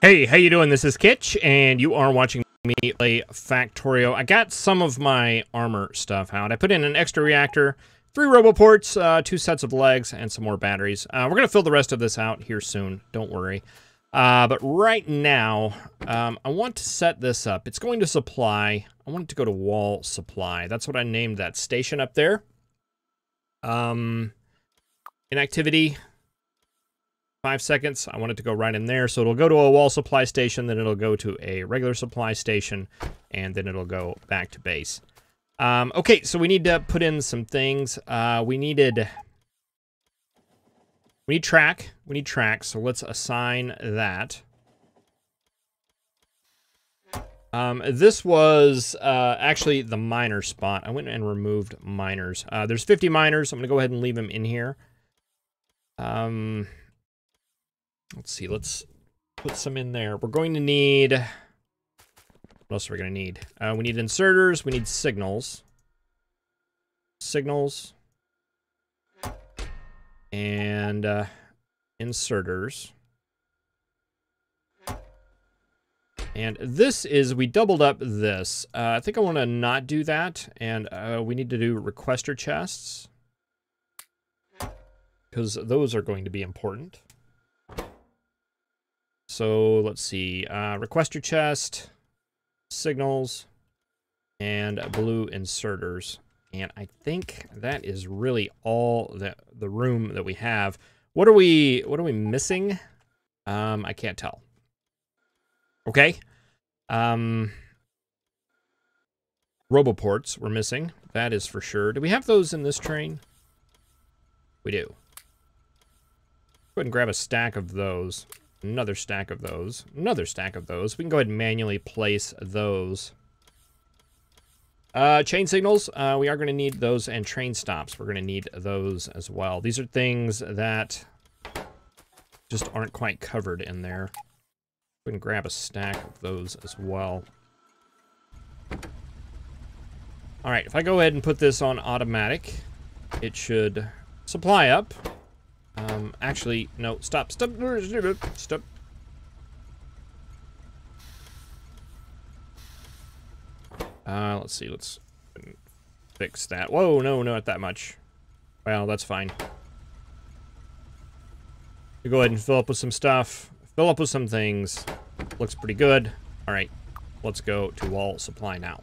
Hey, how you doing? This is Kitch, and you are watching me play Factorio. I got some of my armor stuff out. I put in an extra reactor, 3 roboports, 2 sets of legs, and some more batteries. We're going to fill the rest of this out here soon. Don't worry. But right now, I want to set this up. It's going to supply. I want it to go to wall supply. That's what I named that station up there. Inactivity. 5 seconds. I want it to go right in there. So it'll go to a wall supply station, then it'll go to a regular supply station, and then it'll go back to base. Okay, so we need to put in some things. We need track. We need track, so let's assign that. This was actually the miner spot. I went and removed miners. There's 50 miners. I'm going to go ahead and leave them in here. Let's see, let's put some in there. We're going to need... What else are we going to need? We need inserters, we need signals. Signals. And inserters. And this is, we doubled up this. I think I want to not do that, and we need to do requester chests. Because those are going to be important. So let's see, requester chest, signals, and blue inserters. And I think that is really all the room that we have. What are we missing? I can't tell. Okay. Roboports we're missing. That is for sure. Do we have those in this train? We do. Go ahead and grab a stack of those. Another stack of those. Another stack of those. We can go ahead and manually place those. Chain signals. We are going to need those, and train stops. We're going to need those as well. These are things that just aren't quite covered in there. We can grab a stack of those as well. Alright, if I go ahead and put this on automatic, it should supply up. Actually, no, stop. Let's see, let's fix that. Whoa, no, not that much. Well, that's fine. We go ahead and fill up with some stuff. Fill up with some things. Looks pretty good. Alright, let's go to wall supply now.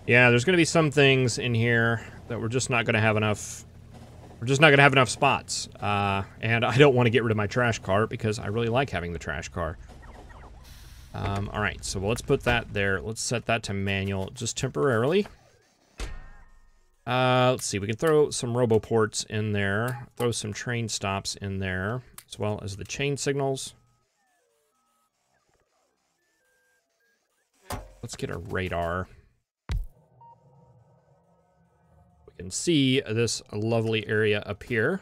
Yeah, there's going to be some things in here that we're just not going to have enough. We're just not going to have enough spots. And I don't want to get rid of my trash car because I really like having the trash car. Alright, so let's put that there. Let's set that to manual just temporarily. Let's see, we can throw some roboports in there. Throw some train stops in there, as well as the chain signals. Let's get a radar. Can see this lovely area up here.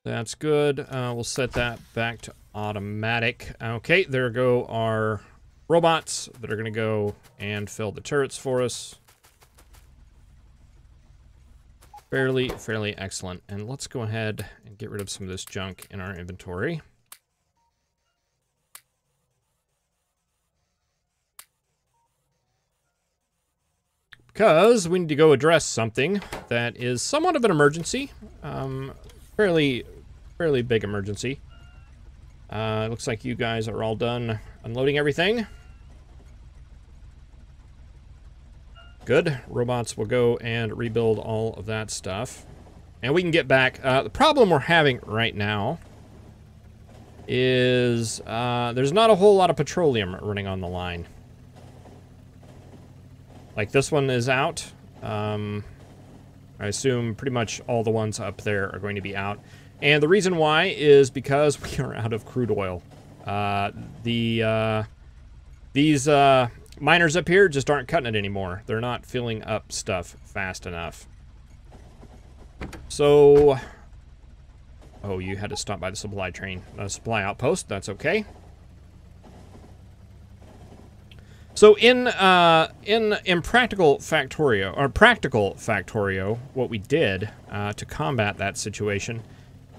That's good. We'll set that back to automatic. Okay, there go our robots that are going to go and fill the turrets for us. Fairly excellent. And let's go ahead and get rid of some of this junk in our inventory. Because we need to go address something that is somewhat of an emergency. Fairly big emergency. It looks like you guys are all done unloading everything. Good. Robots will go and rebuild all of that stuff. And we can get back. The problem we're having right now is there's not a whole lot of petroleum running on the line. Like this one is out. I assume pretty much all the ones up there are going to be out. And the reason why is because we are out of crude oil. These miners up here just aren't cutting it anymore. They're not filling up stuff fast enough. So... Oh, you had to stop by the supply train. Supply outpost, that's okay. So in Impractical Factorio, or Practical Factorio, what we did to combat that situation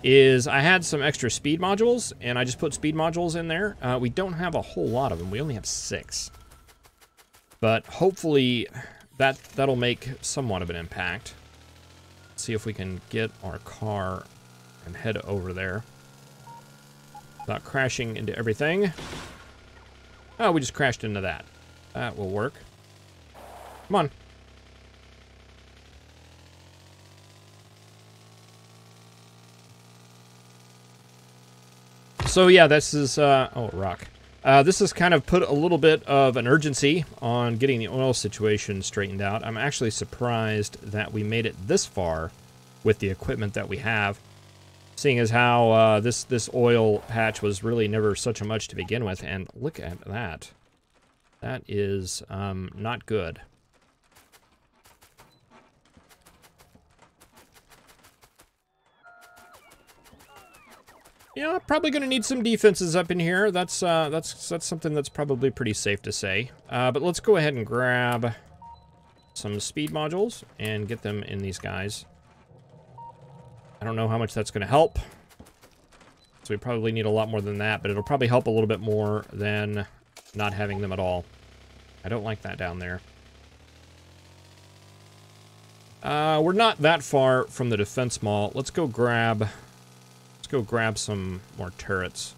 is I had some extra speed modules, and I just put speed modules in there. We don't have a whole lot of them. We only have 6. But hopefully that'll make somewhat of an impact. Let's see if we can get our car and head over there without crashing into everything. Oh, we just crashed into that. That will work. Come on. So yeah, this is, oh, rock. This has kind of put a little bit of an urgency on getting the oil situation straightened out. I'm actually surprised that we made it this far with the equipment that we have, seeing as how this oil patch was really never such a much to begin with. And look at that. That is not good. Yeah, probably going to need some defenses up in here. That's something that's probably pretty safe to say. But let's go ahead and grab some speed modules and get them in these guys. I don't know how much that's going to help. So we probably need a lot more than that, but it'll probably help a little bit more than not having them at all. I don't like that down there. We're not that far from the defense mall. Let's go grab some more turrets.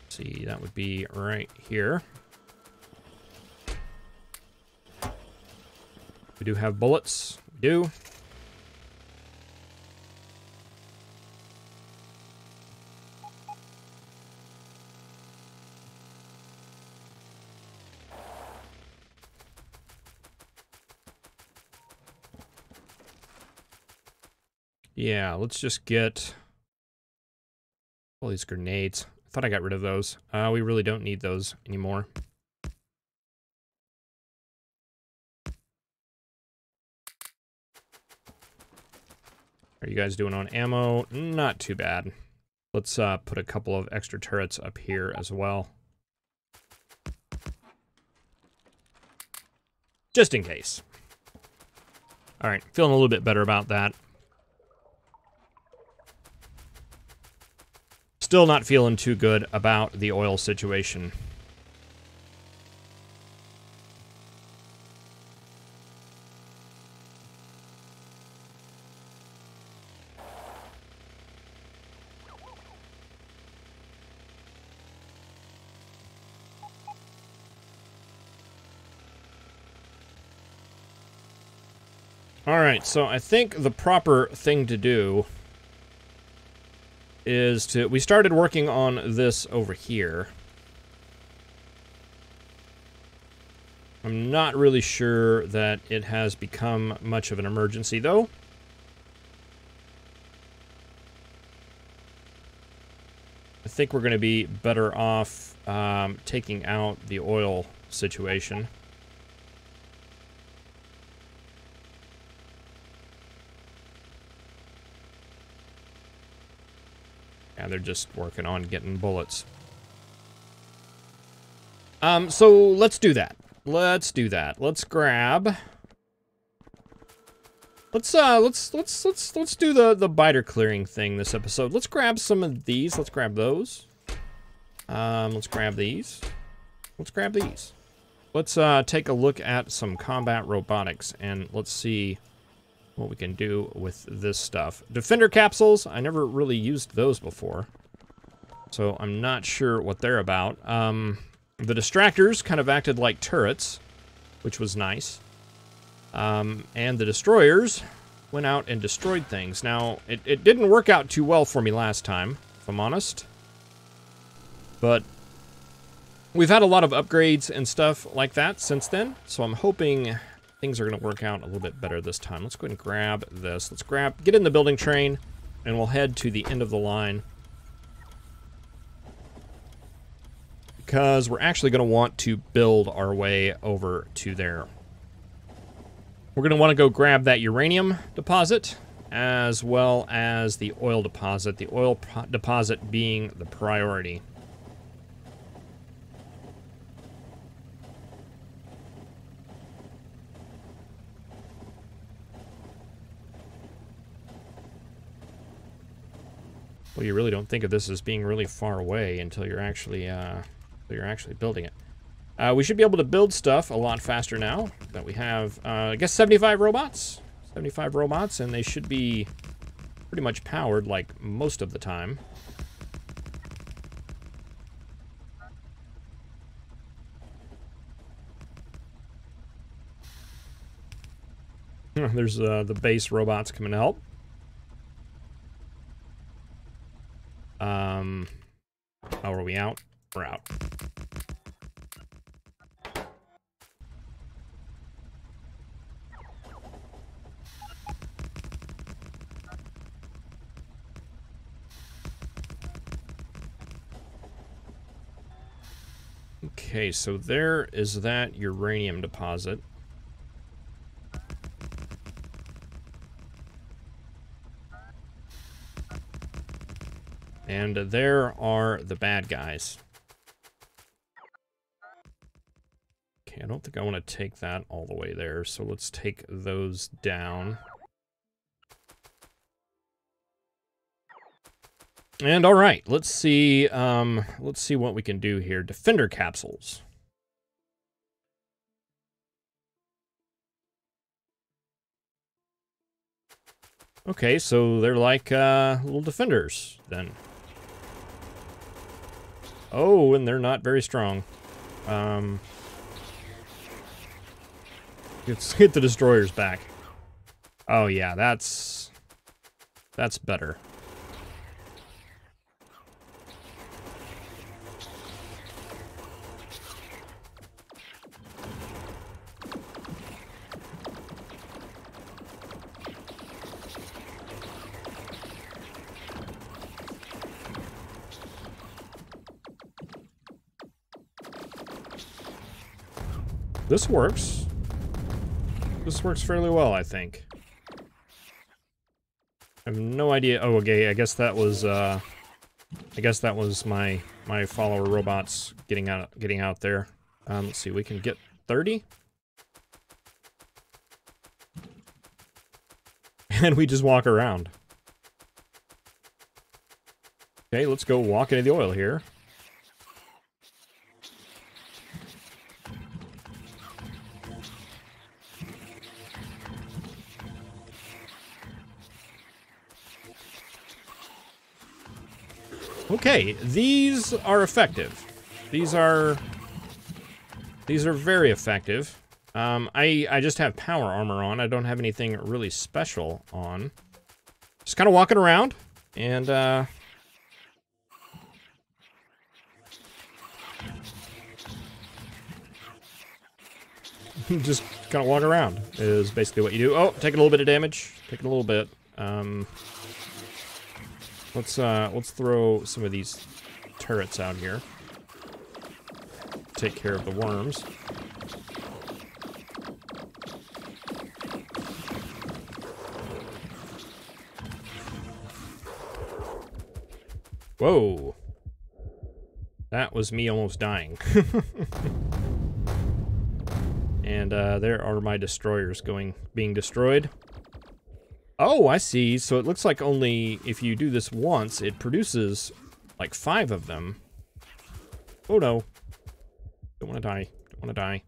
Let's see, that would be right here. We do have bullets. We do. Yeah, let's just get all these grenades. I thought I got rid of those. We really don't need those anymore. How are you guys doing on ammo? Not too bad. Let's put a couple of extra turrets up here as well. Just in case. All right, feeling a little bit better about that. Still not feeling too good about the oil situation. All right, so I think the proper thing to do is we started working on this over here. I'm not really sure that it has become much of an emergency, though. I think we're going to be better off taking out the oil situation. Yeah, they're just working on getting bullets. So let's do that. Let's do that. Let's grab. Let's do the biter clearing thing this episode. Let's grab some of these. Let's grab those. Let's grab these. Let's grab these. Let's take a look at some combat robotics and let's see what we can do with this stuff. Defender capsules, I never really used those before, so I'm not sure what they're about. The distractors kind of acted like turrets, which was nice. And the destroyers went out and destroyed things. Now, it didn't work out too well for me last time, if I'm honest. But we've had a lot of upgrades and stuff like that since then, so I'm hoping things are going to work out a little bit better this time. Let's go ahead and grab this. Let's get in the building train, and we'll head to the end of the line. Because we're actually going to want to build our way over to there. We're going to want to go grab that uranium deposit, as well as the oil deposit. The oil deposit being the priority. Well, you really don't think of this as being really far away until you're actually building it. We should be able to build stuff a lot faster now that we have, I guess, 75 robots. 75 robots, and they should be pretty much powered like most of the time. There's the base robots coming to help. Oh, are we out? We're out. Okay, so there is that uranium deposit. And there are the bad guys. Okay, I don't think I want to take that all the way there, so let's take those down. And all right, let's see what we can do here. Defender capsules. Okay, so they're like little defenders then. Oh, and they're not very strong. Let's get the destroyers back. Oh yeah, that's better. This works. This works fairly well, I think. I have no idea. Oh, okay. I guess that was my follower robots getting out there. Let's see. We can get 30, and we just walk around. Okay, let's go walk into the oil here. Okay, these are effective. These are very effective. I just have power armor on. I don't have anything really special on. Just kind of walking around and just kind of walk around is basically what you do. Oh, taking a little bit of damage. Taking a little bit. Let's throw some of these turrets out here. Take care of the worms. Whoa. That was me almost dying. And there are my destroyers being destroyed. Oh, I see. So it looks like only if you do this once, it produces like 5 of them. Oh no. Don't want to die. Don't want to die.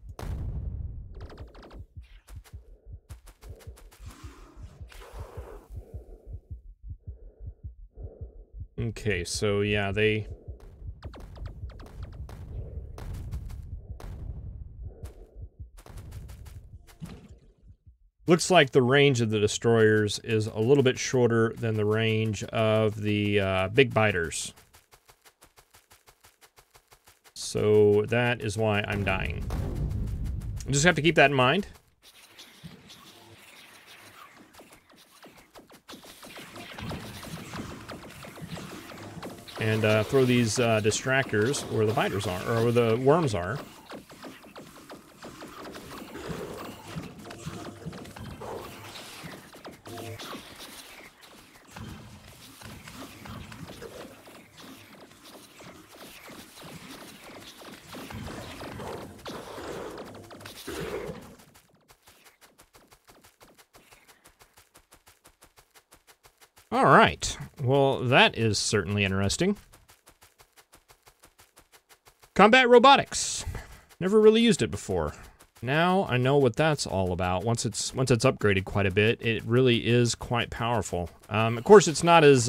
Okay, so yeah, they... Looks like the range of the destroyers is a little bit shorter than the range of the big biters. So that is why I'm dying. You just have to keep that in mind. And throw these distractors where the biters are, or where the worms are. All right. Well, that is certainly interesting. Combat robotics. Never really used it before. Now I know what that's all about. Once it's upgraded quite a bit, it really is quite powerful. Of course, it's not as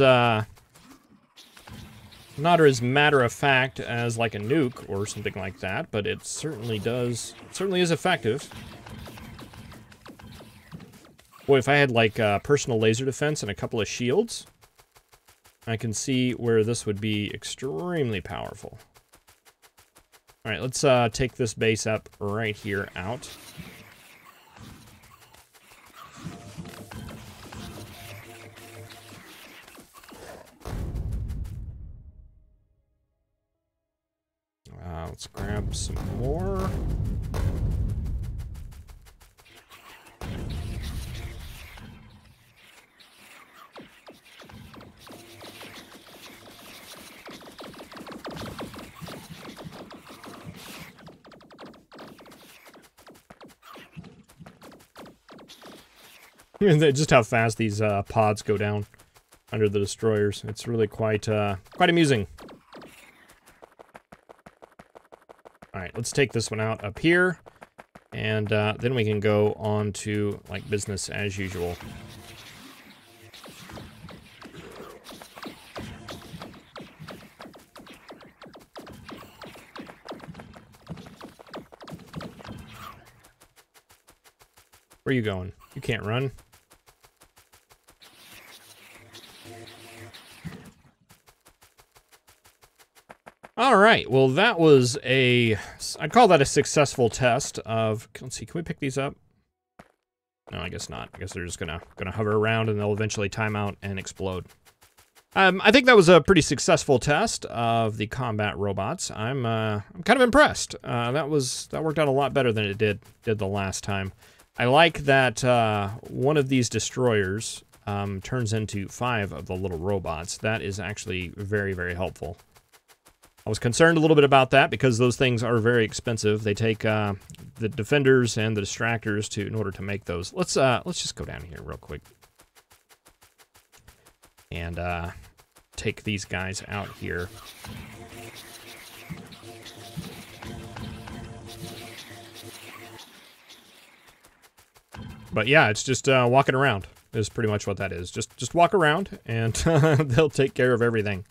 matter of fact as like a nuke or something like that, but it certainly is effective. Boy, if I had like personal laser defense and a couple of shields, I can see where this would be extremely powerful. All right, let's take this base up right here out. Let's grab some more. Just how fast these pods go down under the destroyers. It's really quite amusing. Alright, let's take this one out up here. And then we can go on to, like, business as usual. Where are you going? You can't run. All right, well, that was I'd call that a successful test of, let's see, can we pick these up? No, I guess not. I guess they're just gonna hover around and they'll eventually time out and explode. I think that was a pretty successful test of the combat robots. I'm kind of impressed. That worked out a lot better than it did the last time. I like that one of these destroyers turns into 5 of the little robots. That is actually very, very helpful. I was concerned a little bit about that because those things are very expensive. They take the defenders and the distractors in order to make those. Let's just go down here real quick and take these guys out here. But yeah, it's just walking around is pretty much what that is. Just walk around and they'll take care of everything.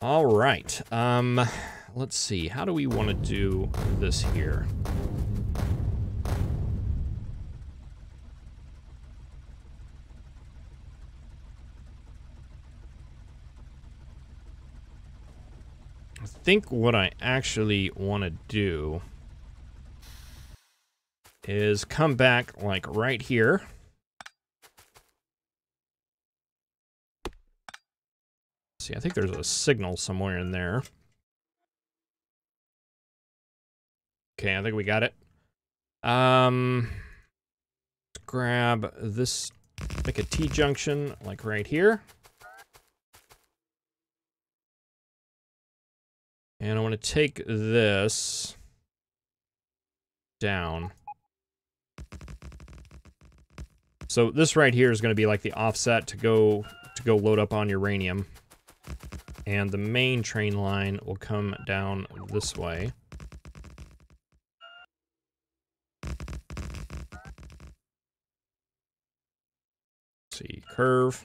All right. Let's see. How do we want to do this here? I think what I actually want to do is come back like right here. See, I think there's a signal somewhere in there. Okay, I think we got it. Grab this, make a T-junction like right here. And I want to take this down. So this right here is going to be like the offset to go load up on uranium. And the main train line will come down this way. Let's see, curve.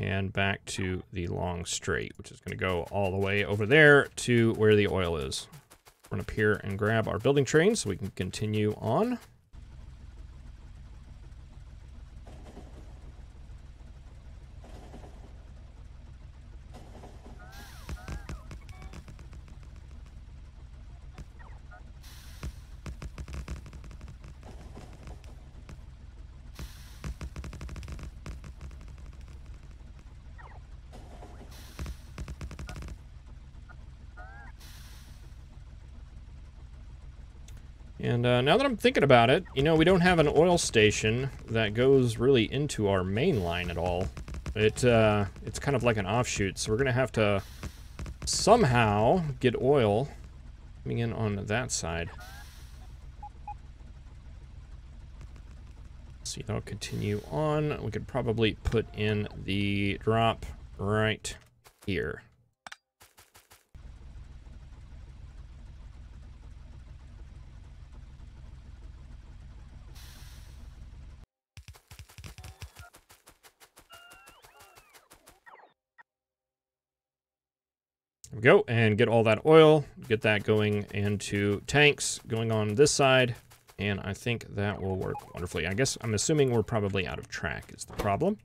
And back to the long straight, which is going to go all the way over there to where the oil is. Run up here and grab our building train so we can continue on. And now that I'm thinking about it, you know, we don't have an oil station that goes really into our main line at all. It's kind of like an offshoot, so we're gonna have to somehow get oil coming in on that side. So that'll continue on. We could probably put in the drop right here. There we go, and get all that oil, get that going into tanks, going on this side, and I think that will work wonderfully. I guess I'm assuming we're probably out of track is the problem.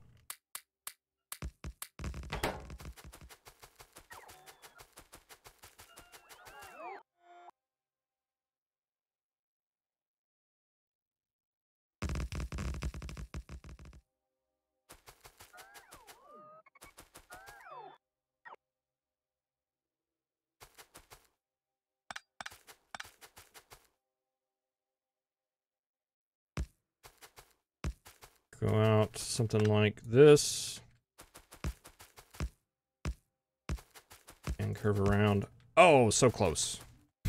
Go out something like this. And curve around. Oh, so close.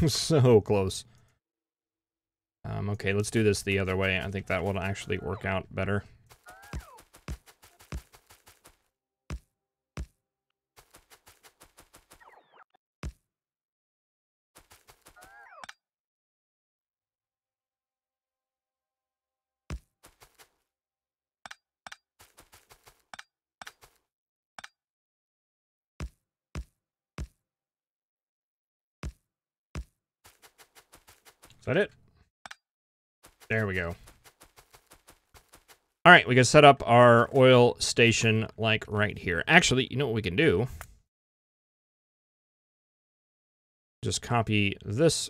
So close. Okay, let's do this the other way. I think that will actually work out better. Is that it? There we go. All right, we can set up our oil station like right here. Actually, you know what we can do? Just copy this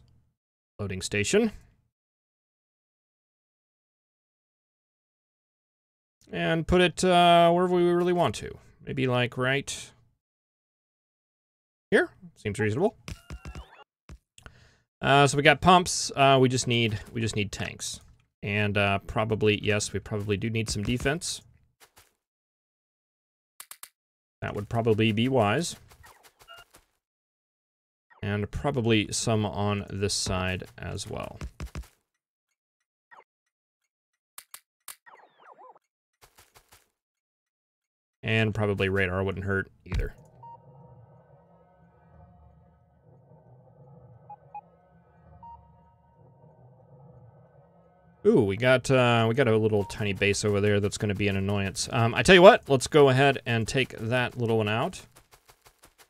loading station. And put it wherever we really want to. Maybe like right here. Seems reasonable. So we got pumps. We just need tanks. And probably, yes, we probably do need some defense. That would probably be wise. And probably some on this side as well. And probably radar wouldn't hurt either. Ooh, we got a little tiny base over there that's going to be an annoyance. I tell you what, let's go ahead and take that little one out.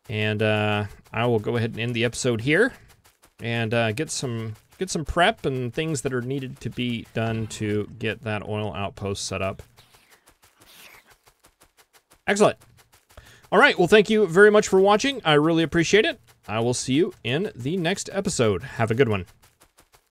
And I will go ahead and end the episode here. And get some prep and things that are needed to be done to get that oil outpost set up. Excellent. All right, well, thank you very much for watching. I really appreciate it. I will see you in the next episode. Have a good one.